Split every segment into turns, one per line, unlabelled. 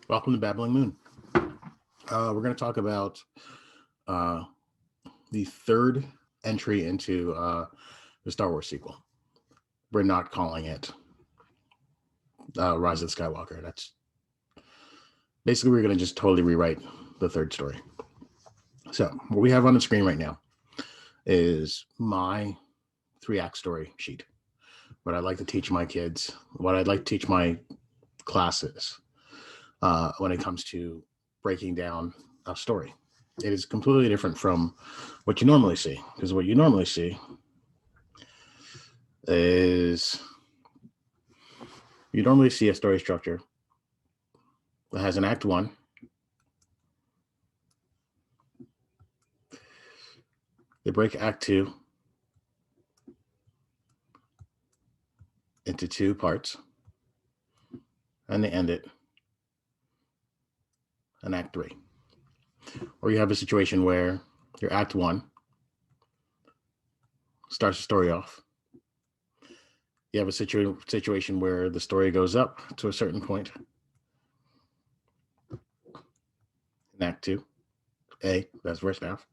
Welcome to Babbling Moon. We're going to talk about the third entry into the Star Wars sequel. We're not calling it Rise of Skywalker. That's basically, we're going to just totally rewrite the third story. So what we have on the screen right now is my 3-act story sheet. What I'd like to teach my kids, what I'd like to teach my classes when it comes to breaking down a story. It is completely different from what you normally see, because what you normally see is you normally see a story structure that has an act 1, they break act 2 into 2 parts, and they end it in act 3. Or you have a situation where your act 1 starts the story off. You have a situation where the story goes up to a certain point in act 2, that's first half.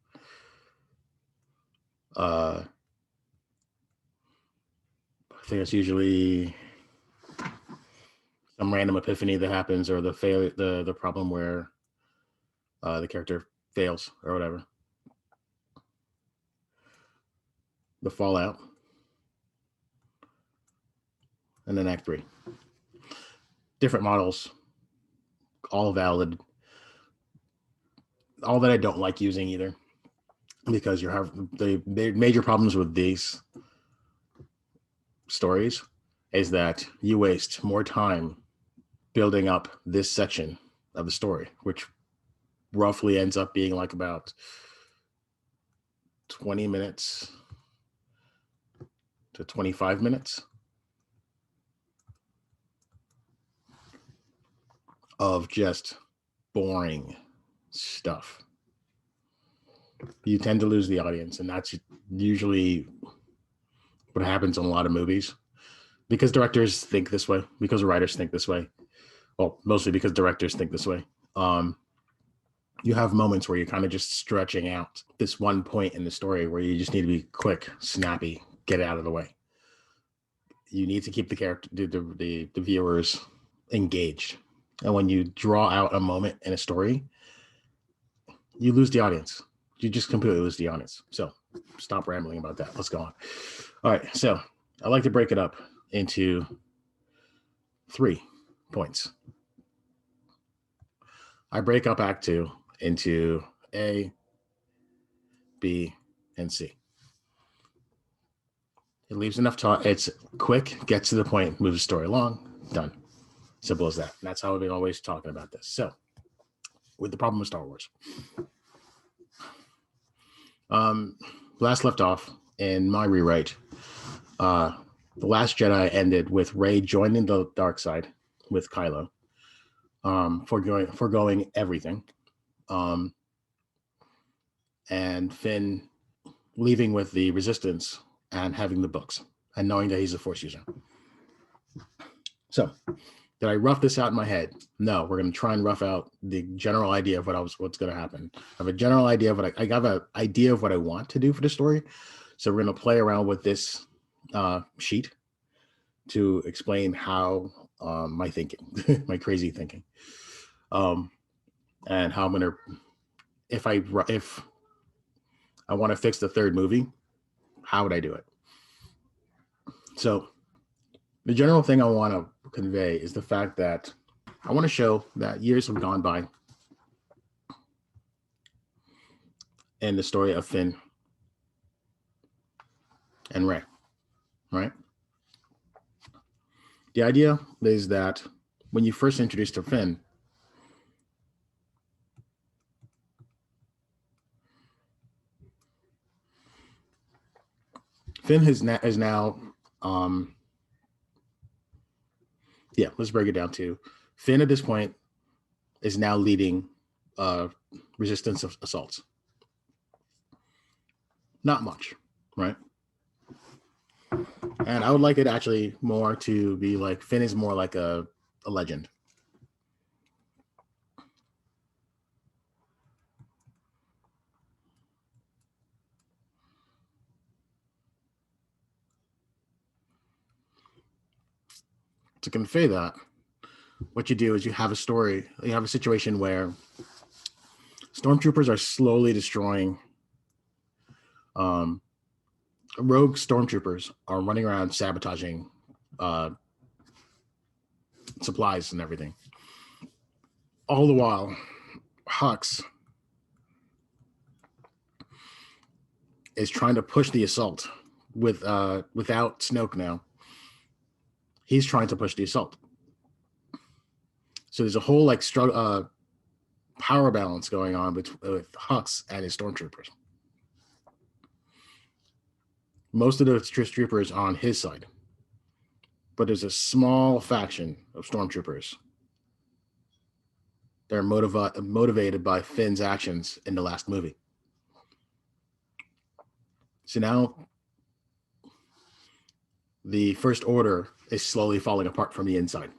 I think it's usually some random epiphany that happens, or the problem where the character fails or whatever. The fallout, and then act 3. Different models, all valid. All that I don't like using either, because you have the major problems with these stories is that you waste more time building up this section of the story, which roughly ends up being like about 20 minutes to 25 minutes of just boring stuff. You tend to lose the audience, and that's usually what happens in a lot of movies, because directors think this way, because writers think this way. Well, mostly because directors think this way. You have moments where you're kind of just stretching out this one point in the story where you just need to be quick, snappy, get it out of the way. You need to keep the character, the viewers engaged. And when you draw out a moment in a story, you lose the audience. You just completely lose the audience. So stop rambling about that. Let's go on. All right. So I like to break it up into 3 points. I break up act 2 into A, B, and C. It leaves enough time. It's quick, gets to the point, moves the story along, done. Simple as that. And that's how we've been always talking about this. So with the problem with Star Wars. Last left off in my rewrite, The Last Jedi ended with Rey joining the dark side with Kylo, foregoing everything, and Finn leaving with the Resistance and having the books and knowing that he's a Force user. So did I rough this out in my head? No, we're going to try and rough out the general idea of what's going to happen. I have a general idea of what I have an idea of what I want to do for the story. So we're going to play around with this sheet to explain how my thinking, my crazy thinking, and how I'm going to, if I want to fix the third movie, how would I do it? So the general thing I want to convey is the fact that I want to show that years have gone by in the story of Finn and Rey, right? The idea is that when you first introduced to Finn, Finn is now let's break it down to Finn at this point is now leading resistance assaults. Not much, right? And I would like it actually more to be like Finn is more like a legend. To convey that, what you do is you have a story, you have a situation where stormtroopers are slowly destroying um, rogue stormtroopers are running around sabotaging uh, supplies and everything. All the while, Hux is trying to push the assault without Snoke now. He's trying to push the assault. So there's a whole like struggle, power balance going on with Hux and his stormtroopers. Most of the troopers on his side, but there's a small faction of stormtroopers. They're motivated by Finn's actions in the last movie. So now the First Order is slowly falling apart from the inside.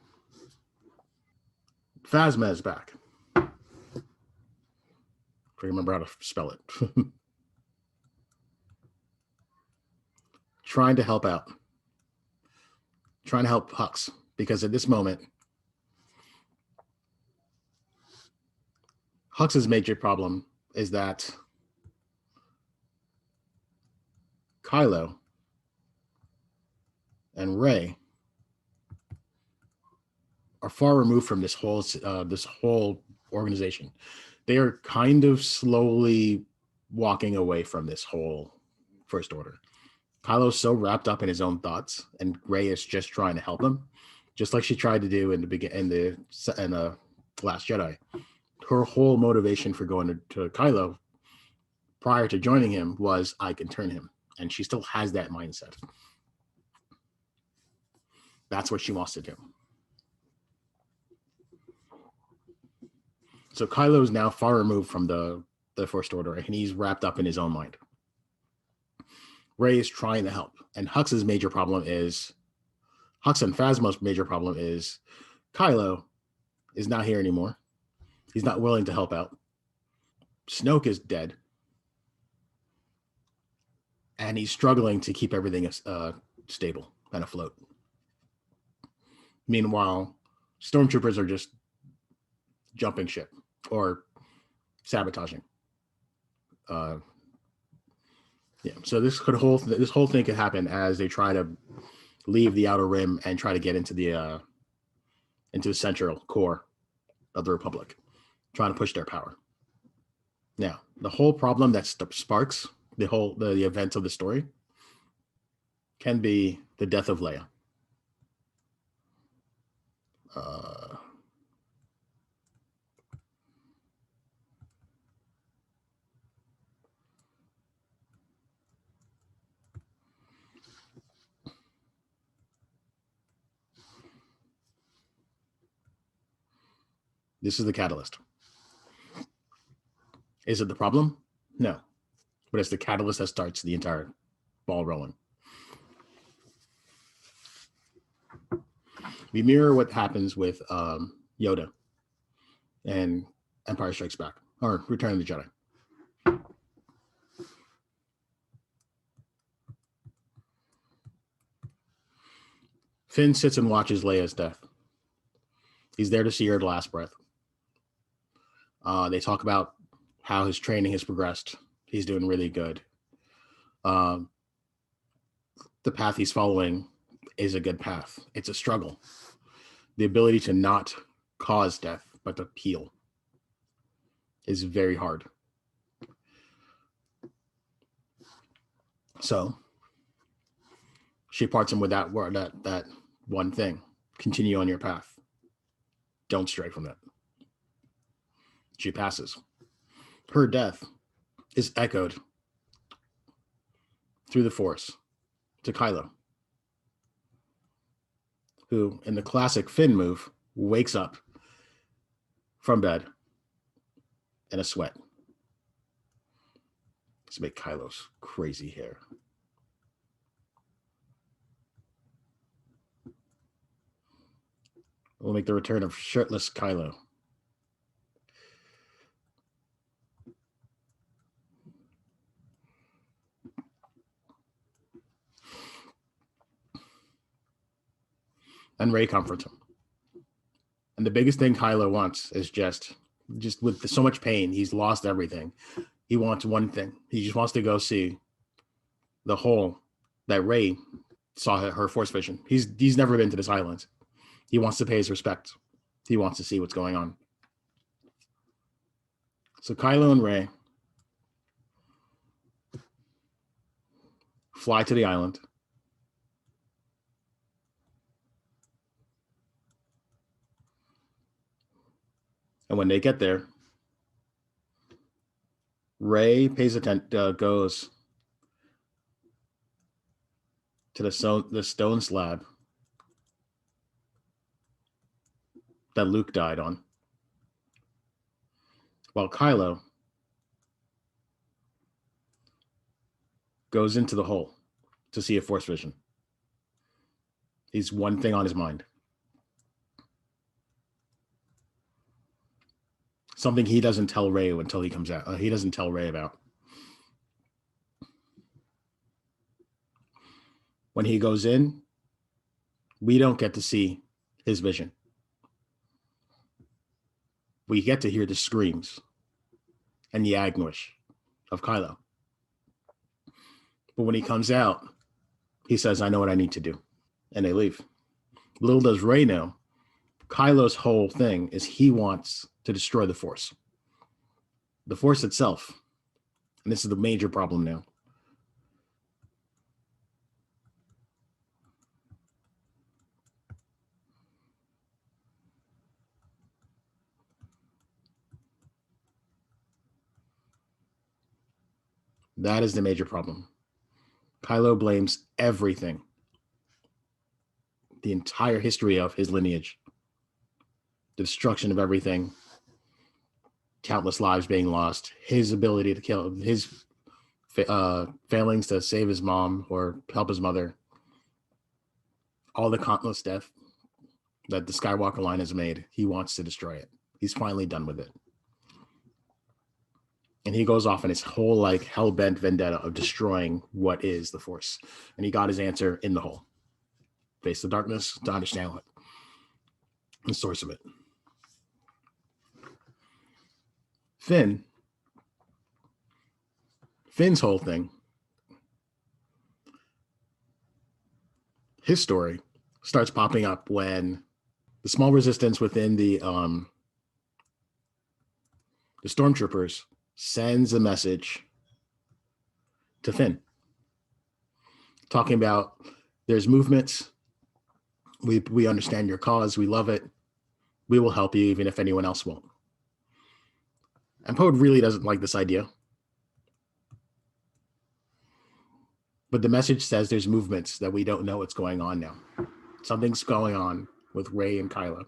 Phasma is back. I remember how to spell it. Trying to help out. Trying to help Hux. Because at this moment, Hux's major problem is that Kylo and Rey are far removed from this whole organization. They are kind of slowly walking away from this whole First Order. Kylo's so wrapped up in his own thoughts, and Rey is just trying to help him, just like she tried to do in the Last Jedi. Her whole motivation for going to Kylo prior to joining him was I can turn him, and she still has that mindset. That's what she wants to do. So Kylo is now far removed from the First Order, and he's wrapped up in his own mind. Rey is trying to help, and Hux and Phasma's major problem is Kylo is not here anymore. He's not willing to help out. Snoke is dead, and he's struggling to keep everything stable and afloat. Meanwhile, stormtroopers are just jumping ship or sabotaging. Yeah, so this whole thing could happen as they try to leave the Outer Rim and try to get into the central core of the Republic, trying to push their power. Now, the whole problem that sparks the events of the story can be the death of Leia. This is the catalyst. Is it the problem? No, but it's the catalyst that starts the entire ball rolling. We mirror what happens with Yoda and Empire Strikes Back or Return of the Jedi. Finn sits and watches Leia's death. He's there to see her last breath. They talk about how his training has progressed. He's doing really good. The path he's following is a good path. It's a struggle. The ability to not cause death, but to heal is very hard. So she parts him with that word, that one thing. Continue on your path. Don't stray from it. She passes. Her death is echoed through the Force to Kylo, who, in the classic Finn move, wakes up from bed in a sweat. Let's make Kylo's crazy hair. We'll make the return of shirtless Kylo. And Rey comforts him. And the biggest thing Kylo wants is just with so much pain, he's lost everything. He wants one thing. He just wants to go see the hole that Rey saw her Force vision. He's never been to this island. He wants to pay his respects. He wants to see what's going on. So Kylo and Rey fly to the island. And when they get there, Rey pays attention, goes to the stone slab that Luke died on, while Kylo goes into the hole to see a Force vision. He's one thing on his mind. Something he doesn't tell Rey until he comes out. He doesn't tell Rey about. When he goes in, we don't get to see his vision. We get to hear the screams and the anguish of Kylo. But when he comes out, he says, I know what I need to do. And they leave. Little does Rey know, Kylo's whole thing is he wants to destroy the Force. The Force itself. And this is the major problem now. That is the major problem. Kylo blames everything. The entire history of his lineage. The destruction of everything. Countless lives being lost. His ability to kill, his failings to save his mom or help his mother. All the countless death that the Skywalker line has made. He wants to destroy it. He's finally done with it. And he goes off on his whole like hell-bent vendetta of destroying what is the Force. And he got his answer in the hole. Face the darkness to understand what the source of it. Finn's whole thing, his story starts popping up when the small resistance within the stormtroopers sends a message to Finn talking about there's movements. We understand your cause. We love it. We will help you even if anyone else won't. And Poe really doesn't like this idea. But the message says there's movements that we don't know what's going on now. Something's going on with Rey and Kylo.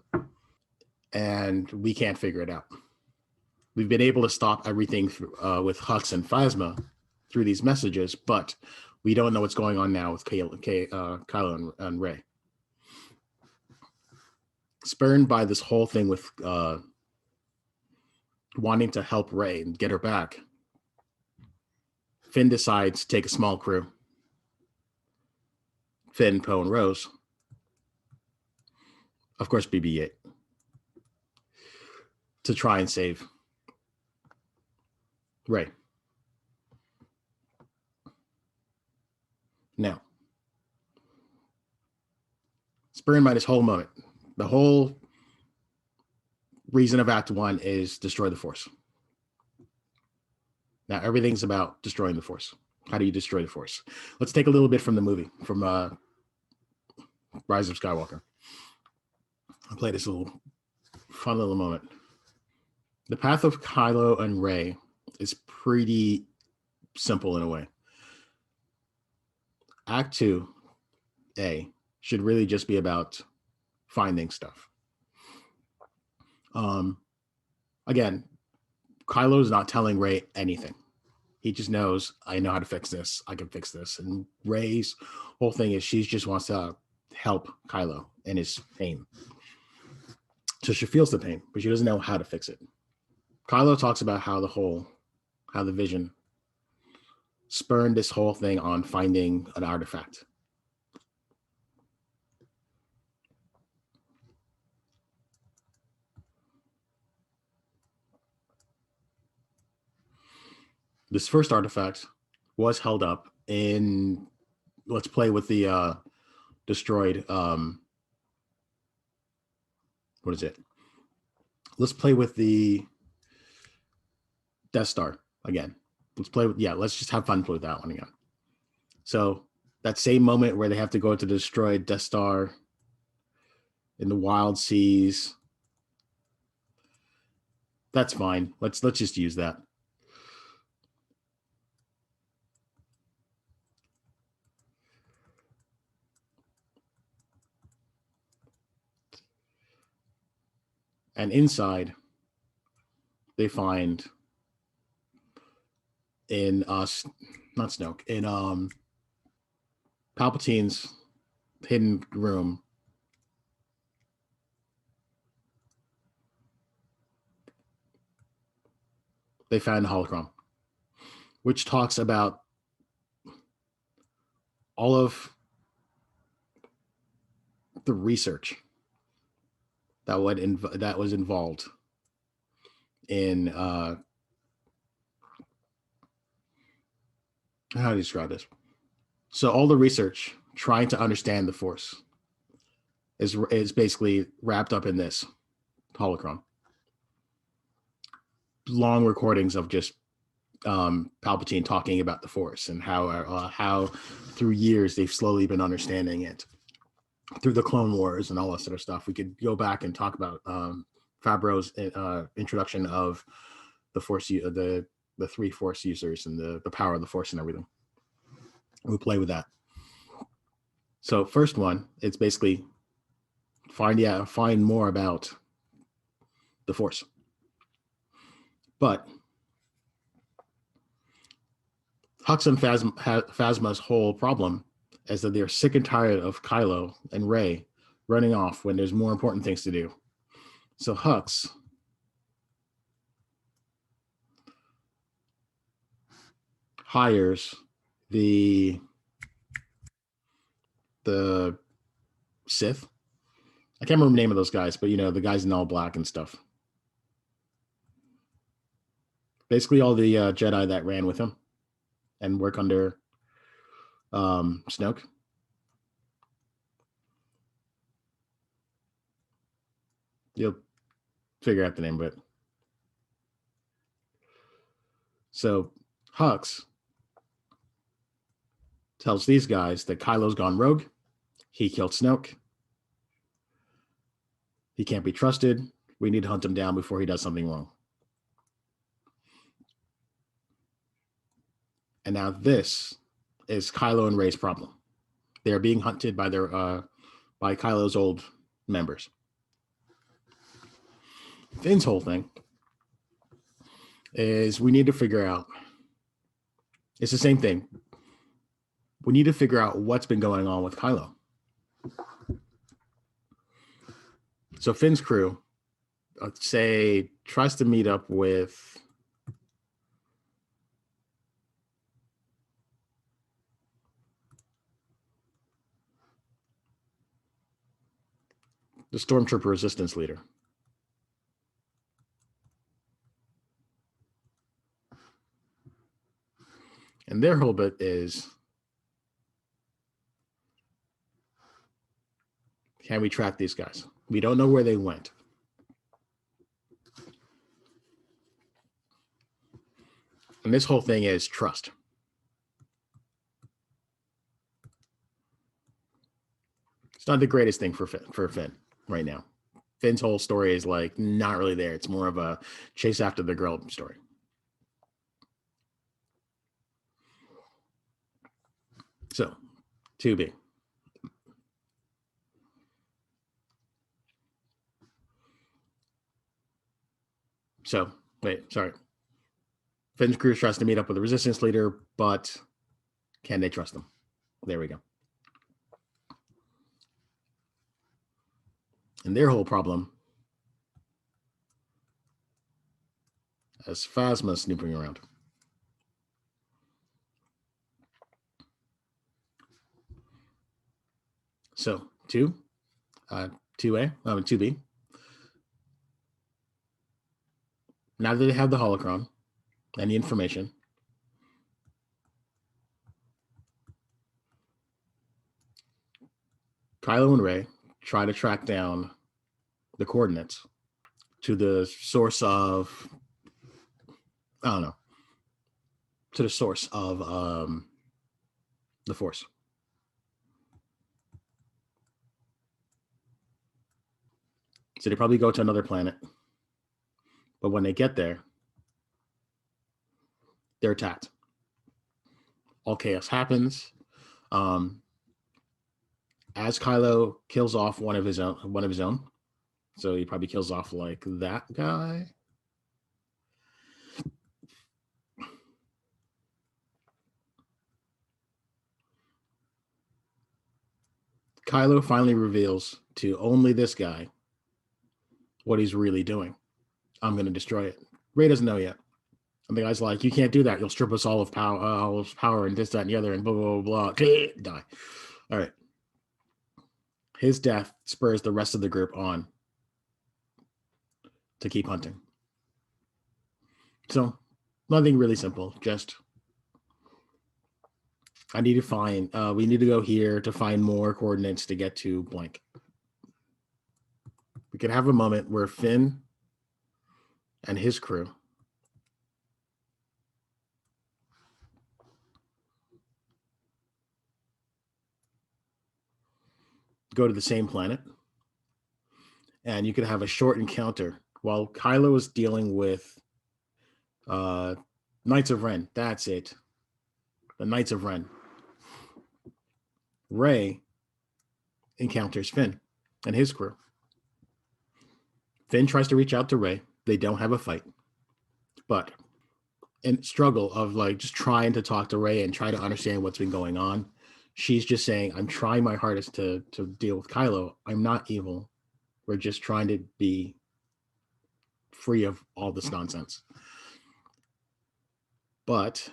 And we can't figure it out. We've been able to stop everything with Hux and Phasma through these messages, but we don't know what's going on now with Kylo and Rey. Spurned by this whole thing with wanting to help Rey and get her back, Finn decides to take a small crew. Finn, Poe, and Rose. Of course, BB-8. To try and save Rey. Now, spurned by this whole moment, the whole reason of Act 1 is destroy the Force. Now, everything's about destroying the Force. How do you destroy the Force? Let's take a little bit from the movie, from Rise of Skywalker. I'll play this little fun little moment. The path of Kylo and Rey is pretty simple in a way. Act 2A should really just be about finding stuff. Again, Kylo is not telling Rey anything. He just knows, I know how to fix this. I can fix this. And Rey's whole thing is she just wants to help Kylo in his pain. So she feels the pain, but she doesn't know how to fix it. Kylo talks about how the Vision spurned this whole thing on finding an artifact. This first artifact was held up in, let's play with the destroyed, what is it? Let's play with the Death Star again. Let's just have fun with that one again. So that same moment where they have to go to the destroyed Death Star in the wild seas, that's fine. Let's just use that. And inside, they find in not Snoke, in Palpatine's hidden room, they found a holocron, which talks about all of the research that was involved in how do you describe this? So all the research trying to understand the Force is basically wrapped up in this holocron. Long recordings of just Palpatine talking about the Force and how through years they've slowly been understanding it through the Clone Wars and all that sort of stuff. We could go back and talk about Favreau's introduction of the Force, the three Force users and the power of the Force and everything. We'll play with that. So first one, it's basically find more about the Force. But Hux and Phasma's whole problem is that they're sick and tired of Kylo and Rey running off when there's more important things to do. So Hux hires the Sith. I can't remember the name of those guys, but the guys in all black and stuff. Basically all the Jedi that ran with him and work under Snoke. You'll figure out the name of it. So Hux tells these guys that Kylo's gone rogue. He killed Snoke. He can't be trusted. We need to hunt him down before he does something wrong. And now this is Kylo and Rey's problem. They are being hunted by by Kylo's old members. Finn's whole thing is we need to figure out. It's the same thing. We need to figure out what's been going on with Kylo. So Finn's crew, say, tries to meet up with the Stormtrooper resistance leader. And their whole bit is, can we track these guys? We don't know where they went. And this whole thing is trust. It's not the greatest thing for Finn right now. Finn's whole story is like not really there. It's more of a chase after the girl story. So, 2B. So, sorry. Finn's crew tries to meet up with the resistance leader, but can they trust him? There we go. And their whole problem as Phasma snooping around. So 2B. Now that they have the holocron and the information, Kylo and Rey try to track down the coordinates to the source of, I don't know, to the source of the Force. So they probably go to another planet. But when they get there, they're attacked. All chaos happens. As Kylo kills off one of his own. So he probably kills off like that guy. Kylo finally reveals to only this guy what he's really doing. I'm going to destroy it. Rey doesn't know yet. And the guy's like, you can't do that. You'll strip us all of power and this, that, and the other, and blah, blah, blah, blah. Die. All right. His death spurs the rest of the group on to keep hunting. So nothing really simple. Just I need to find, we need to go here to find more coordinates to get to blank. We could have a moment where Finn and his crew go to the same planet, and you could have a short encounter while Kylo is dealing with Knights of Ren. That's it. The Knights of Ren. Rey encounters Finn and his crew. Finn tries to reach out to Rey. They don't have a fight. But in struggle of like just trying to talk to Rey and try to understand what's been going on, she's just saying, I'm trying my hardest to deal with Kylo. I'm not evil. We're just trying to be free of all this nonsense. But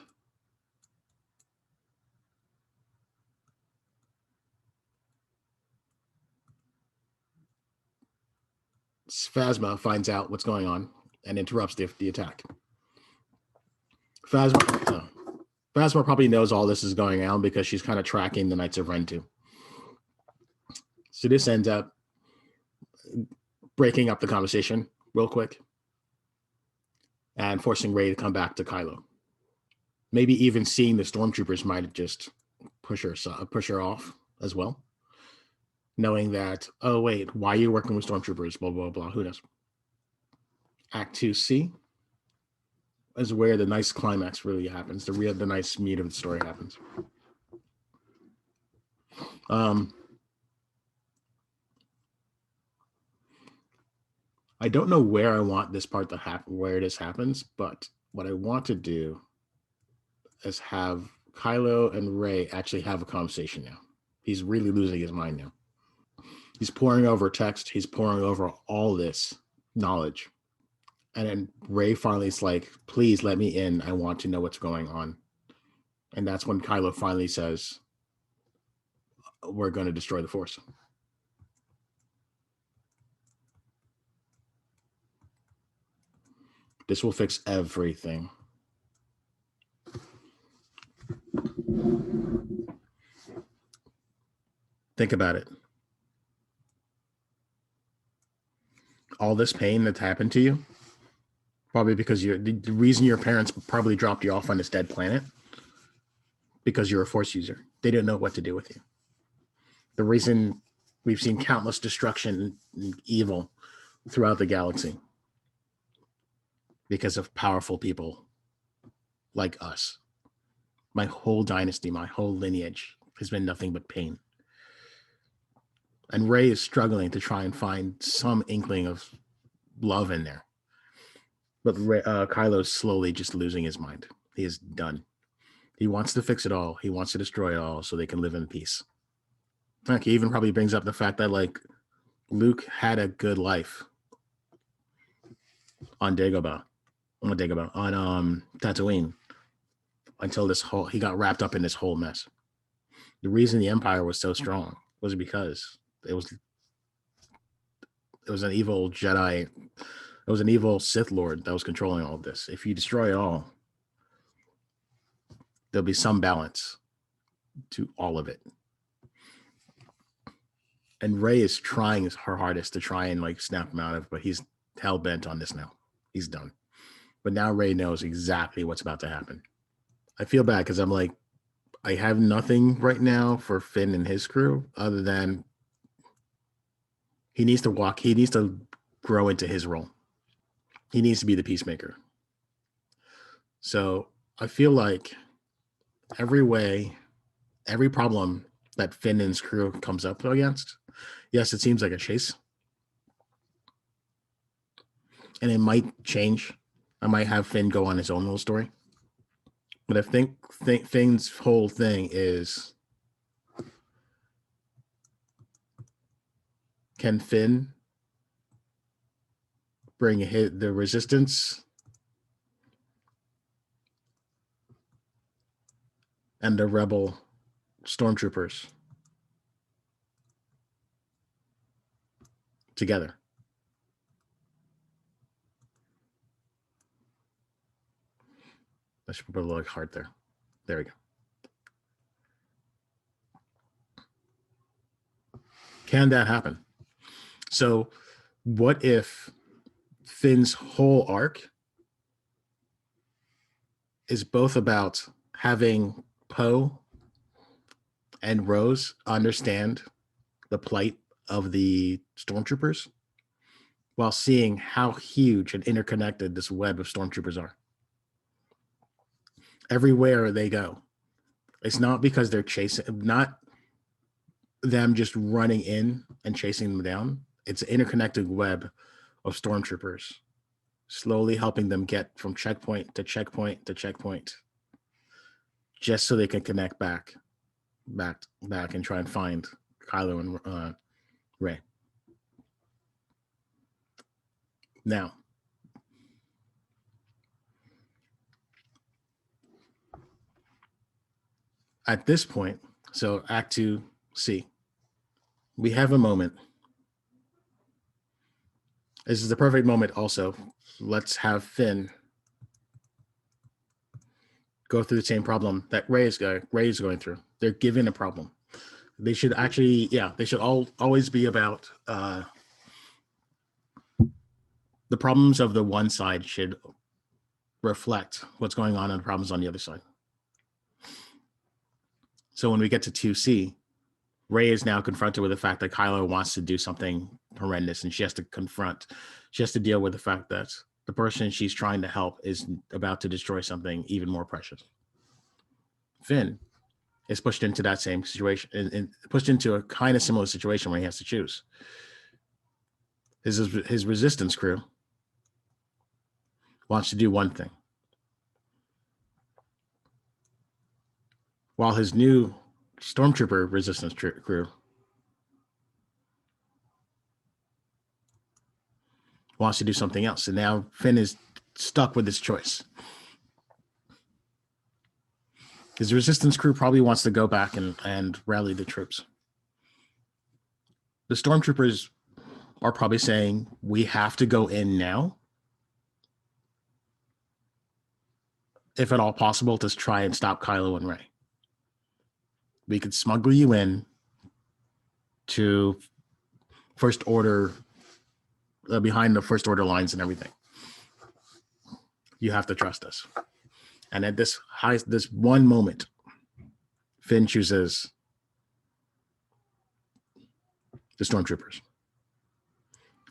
Phasma finds out what's going on and interrupts the attack. Phasma probably knows all this is going on because she's kind of tracking the Knights of Ren too. So this ends up breaking up the conversation real quick and forcing Rey to come back to Kylo. Maybe even seeing the stormtroopers might just push her off as well. Knowing that, oh, wait, why are you working with stormtroopers? Blah, blah, blah. Who knows? Act 2C is where the nice climax really happens. The nice meat of the story happens. I don't know where I want this part to happen, where this happens, but what I want to do is have Kylo and Rey actually have a conversation now. He's really losing his mind now. He's pouring over text. He's pouring over all this knowledge. And then Rey finally is like, please let me in. I want to know what's going on. And that's when Kylo finally says, we're going to destroy the Force. This will fix everything. Think about it. All this pain that's happened to you, probably because the reason your parents probably dropped you off on this dead planet, because you're a Force user. They didn't know what to do with you. The reason we've seen countless destruction and evil throughout the galaxy, because of powerful people like us. My whole dynasty, my whole lineage has been nothing but pain. And Rey is struggling to try and find some inkling of love in there. But Kylo's slowly just losing his mind. He is done. He wants to fix it all. He wants to destroy it all so they can live in peace. He even probably brings up the fact that like Luke had a good life on Dagobah. I'm gonna think about on Tatooine until he got wrapped up in this whole mess. The reason the Empire was so strong was because it was an evil Jedi. It was an evil Sith Lord that was controlling all of this. If you destroy it all, there'll be some balance to all of it. And Rey is trying her hardest to try and like snap him out of, but he's hell bent on this now. He's done. But now Rey knows exactly what's about to happen. I feel bad because I'm like, I have nothing right now for Finn and his crew other than he needs to grow into his role. He needs to be the peacemaker. So I feel like every problem that Finn and his crew comes up against, yes, it seems like a chase. And it might change. I might have Finn go on his own little story. But I think Finn's whole thing is, can Finn bring the resistance and the rebel stormtroopers together? I should put a little heart there. There we go. Can that happen? So what if Finn's whole arc is both about having Poe and Rose understand the plight of the stormtroopers while seeing how huge and interconnected this web of stormtroopers are? Everywhere they go, it's not because they're not them just running in and chasing them down. It's an interconnected web of stormtroopers slowly helping them get from checkpoint to checkpoint to checkpoint, just so they can connect back and try and find Kylo and Rey. Now, at this point, so Act 2C, we have a moment. This is the perfect moment also. Let's have Finn go through the same problem that Rey is going through. They're given a problem. They should actually, they should always be about the problems of the one side should reflect what's going on and the problems on the other side. So when we get to 2C, Rey is now confronted with the fact that Kylo wants to do something horrendous, and she has to deal with the fact that the person she's trying to help is about to destroy something even more precious. Finn is pushed into that same situation and pushed into a kind of similar situation where he has to choose. His resistance crew wants to do one thing, while his new stormtrooper resistance crew wants to do something else. And now Finn is stuck with this choice. His resistance crew probably wants to go back and rally the troops. The stormtroopers are probably saying, we have to go in now, if at all possible, to try and stop Kylo and Rey. We could smuggle you in to First Order, behind the First Order lines and everything. You have to trust us. And at this one moment, Finn chooses the stormtroopers.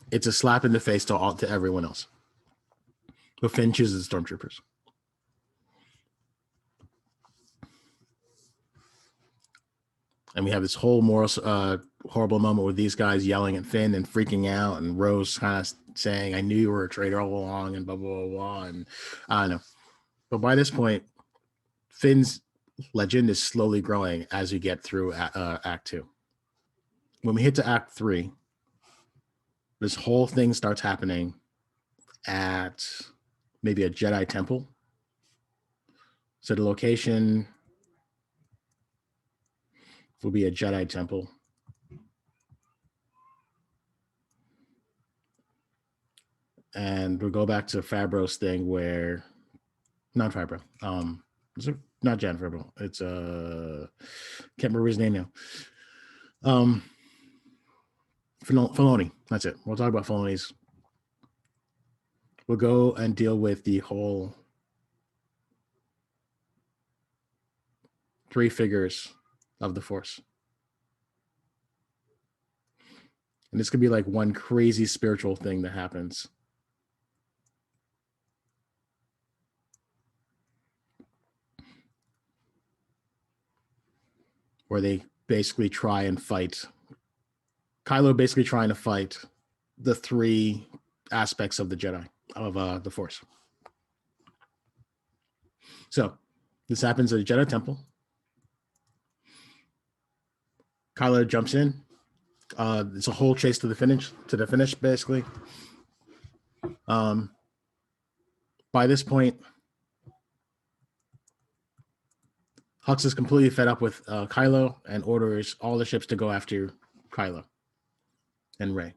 It's a slap in the face to everyone else. But Finn chooses the stormtroopers. And we have this whole horrible moment with these guys yelling at Finn and freaking out, and Rose kind of saying, I knew you were a traitor all along, and blah, blah, blah, blah. And I don't know. But by this point, Finn's legend is slowly growing as we get through Act 2. When we hit to Act 3, this whole thing starts happening at maybe a Jedi temple. So the location will be a Jedi temple. And we'll go back to Fabro's thing where, not Fabro, is it not Jan Fabro? It's can't remember his name now. Filoni. That's it. We'll talk about Filoni's. We'll go and deal with the whole 3 figures of the Force. And this could be like one crazy spiritual thing that happens. Where they basically try and fight. Kylo basically trying to fight the 3 aspects of the Jedi, of the Force. So this happens at a Jedi temple. Kylo jumps in. It's a whole chase to the finish, basically. By this point, Hux is completely fed up with Kylo and orders all the ships to go after Kylo and Rey.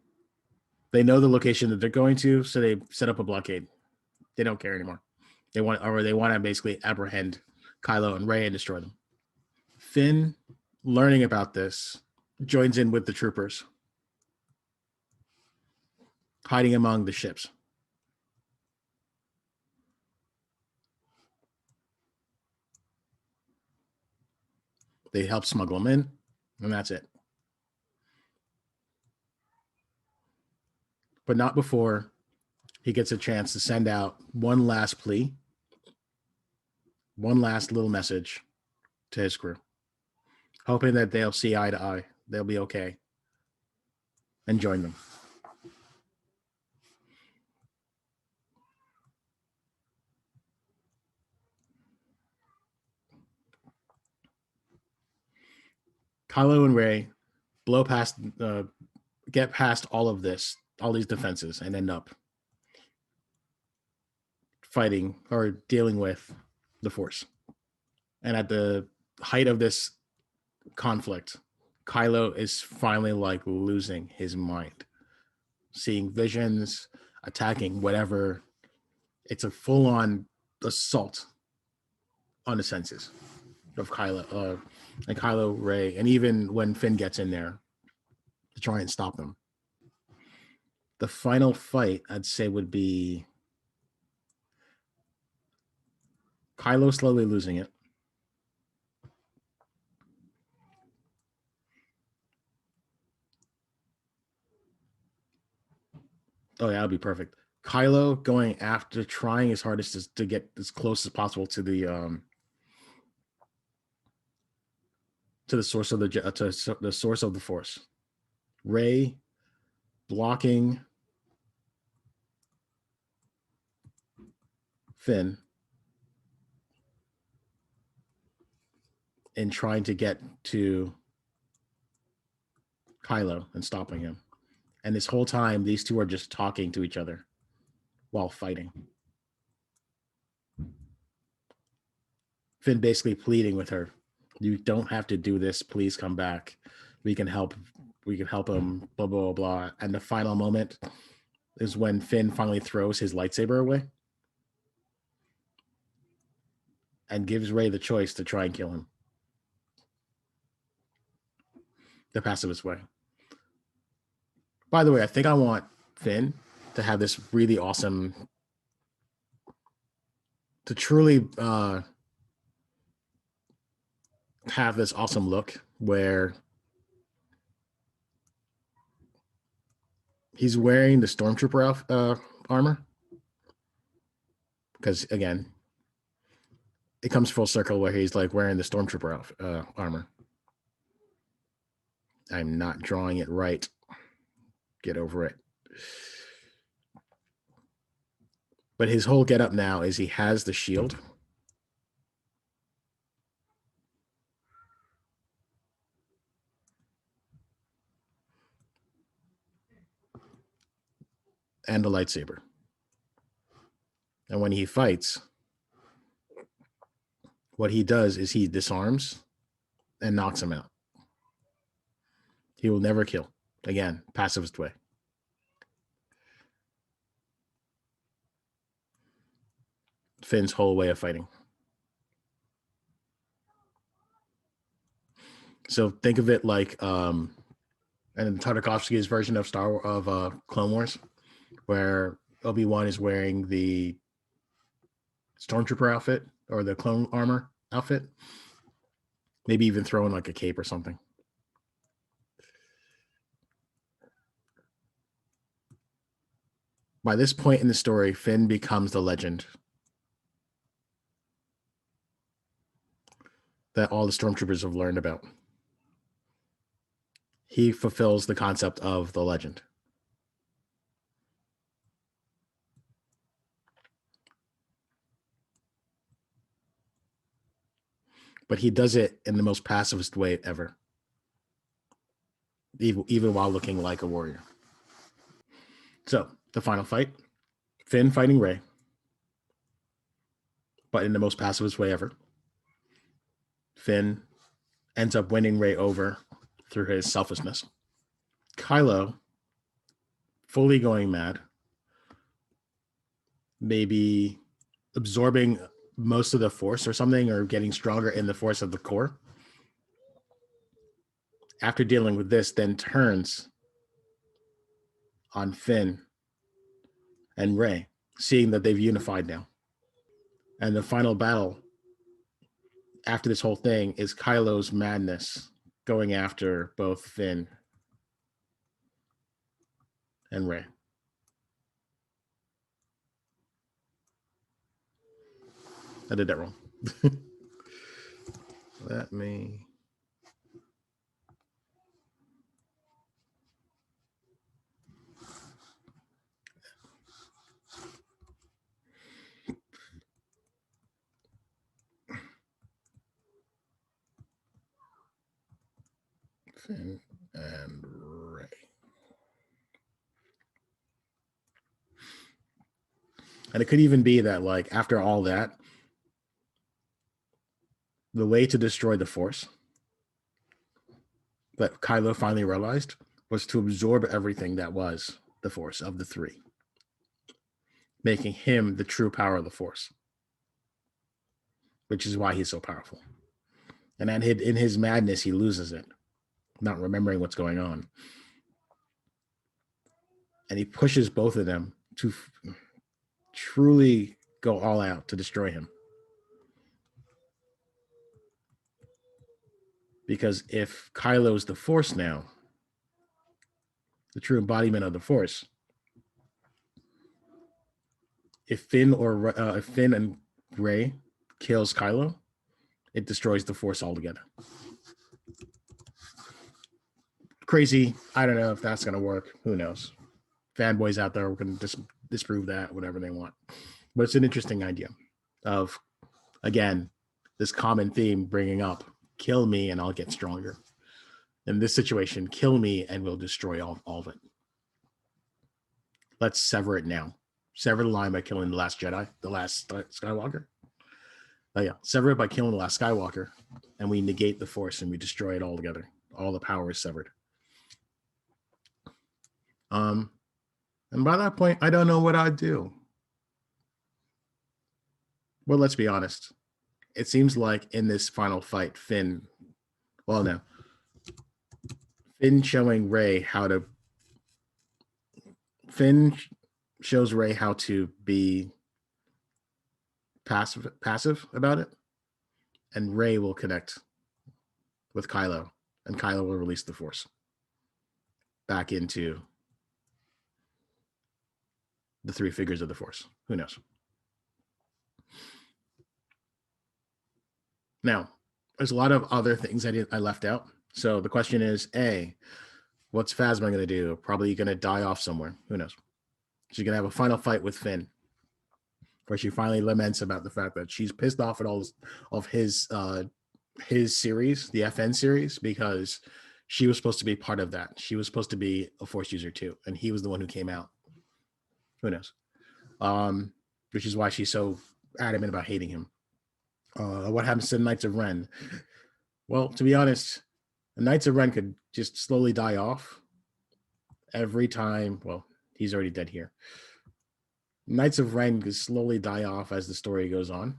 They know the location that they're going to, so they set up a blockade. They don't care anymore. They want to basically apprehend Kylo and Rey and destroy them. Finn, learning about this, joins in with the troopers, hiding among the ships. They help smuggle them in, and that's it. But not before he gets a chance to send out one last plea, one last little message to his crew, hoping that they'll see eye to eye. They'll be okay and join them. Kylo and Rey get past all of this, all these defenses, and end up fighting or dealing with the Force. And at the height of this conflict, Kylo is finally like losing his mind, seeing visions, attacking whatever. It's a full-on assault on the senses of Kylo and Kylo, Rey, and even when Finn gets in there to try and stop them. The final fight, I'd say, would be Kylo slowly losing it. Oh, yeah, that'd be perfect. Kylo going after, trying his hardest to get as close as possible to the source of the source of the Force. Rey blocking Finn and trying to get to Kylo and stopping him. And this whole time, these two are just talking to each other while fighting. Finn basically pleading with her, "You don't have to do this. Please come back. We can help. We can help him." Blah blah blah. And the final moment is when Finn finally throws his lightsaber away and gives Rey the choice to try and kill him, the pacifist way. By the way, I think I want Finn to have this really awesome, to truly have this awesome look where he's wearing the stormtrooper armor, because again, it comes full circle where he's like wearing the stormtrooper armor. I'm not drawing it right. Get over it. But his whole getup now is he has the shield. And the lightsaber. And when he fights, what he does is he disarms and knocks him out. He will never kill. Again, pacifist way. Finn's whole way of fighting. So think of it like and Tartakovsky's version of Clone Wars, where Obi-Wan is wearing the stormtrooper outfit or the clone armor outfit, maybe even throwing like a cape or something. By this point in the story, Finn becomes the legend that all the stormtroopers have learned about. He fulfills the concept of the legend. But he does it in the most pacifist way ever, even while looking like a warrior. So, the final fight, Finn fighting Rey, but in the most pacifist way ever. Finn ends up winning Rey over through his selfishness. Kylo fully going mad, maybe absorbing most of the force or something, or getting stronger in the force of the core. After dealing with this, then turns on Finn and Rey, seeing that they've unified now. And the final battle after this whole thing is Kylo's madness going after both Finn and Rey. I did that wrong. Let me... Finn and Rey. And it could even be that, like, after all that, the way to destroy the Force that Kylo finally realized was to absorb everything that was the Force of the three, making him the true power of the Force, which is why he's so powerful. And then in his madness, he loses it, not remembering what's going on. And he pushes both of them to truly go all out to destroy him. Because if Kylo's the Force now, the true embodiment of the Force, if Finn and Rey kills Kylo, it destroys the Force altogether. Crazy. I don't know if that's going to work. Who knows? Fanboys out there can disprove that, whatever they want. But it's an interesting idea of, again, this common theme bringing up, kill me and I'll get stronger. In this situation, kill me and we'll destroy all of it. Let's sever it now. Sever the line by killing the last Jedi, the last Skywalker. Oh yeah, sever it by killing the last Skywalker, and we negate the Force and we destroy it all together. All the power is severed. And by that point, I don't know what I'd do. Well, let's be honest. It seems like in this final fight, Finn showing Rey how to... Finn shows Rey how to be passive about it, and Rey will connect with Kylo, and Kylo will release the Force back into the three figures of the Force. Who knows? Now, there's a lot of other things I left out. So the question is, A, what's Phasma going to do? Probably going to die off somewhere. Who knows? She's going to have a final fight with Finn, where she finally laments about the fact that she's pissed off at all of his series, the FN series, because she was supposed to be part of that. She was supposed to be a Force user too, and he was the one who came out. Who knows? which is why she's so adamant about hating him. What happens to the Knights of Ren? Well, to be honest, the Knights of Ren could just slowly die off every time. Well, he's already dead here. Knights of Ren could slowly die off as the story goes on.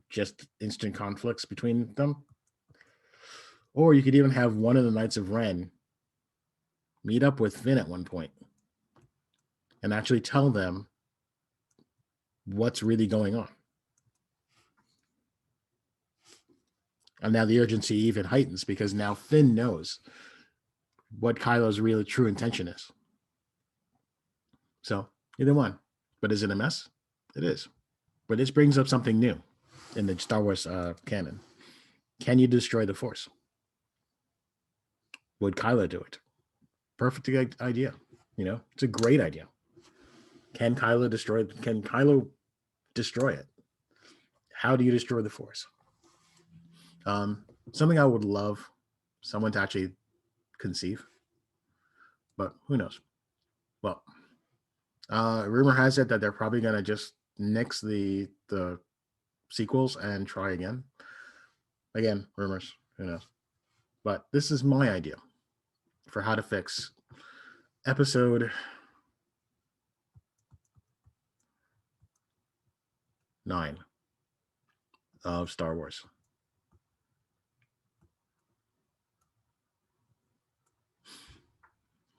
Just instant conflicts between them. Or you could even have one of the Knights of Ren meet up with Finn at one point and actually tell them what's really going on. And now the urgency even heightens because now Finn knows what Kylo's really true intention is. So either one. But is it a mess? It is. But this brings up something new in the Star Wars canon. Can you destroy the Force? Would Kylo do it? Perfect idea. It's a great idea. Can Kylo destroy it? How do you destroy the Force? Something I would love someone to actually conceive, but who knows? Well, rumor has it that they're probably going to just nix the sequels and try again. Again, rumors, who knows? But this is my idea for how to fix episode 9 of Star Wars.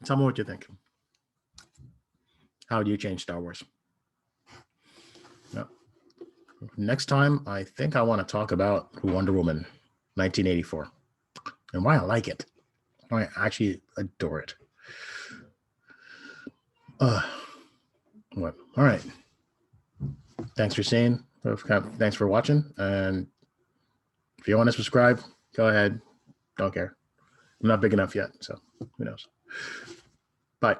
Tell me what you think. How do you change Star Wars? No. Next time, I think I want to talk about Wonder Woman 1984 and why I like it. I actually adore it. What? All right. Thanks for seeing. Thanks for watching. And if you want to subscribe, go ahead. Don't care. I'm not big enough yet, so who knows? Bye.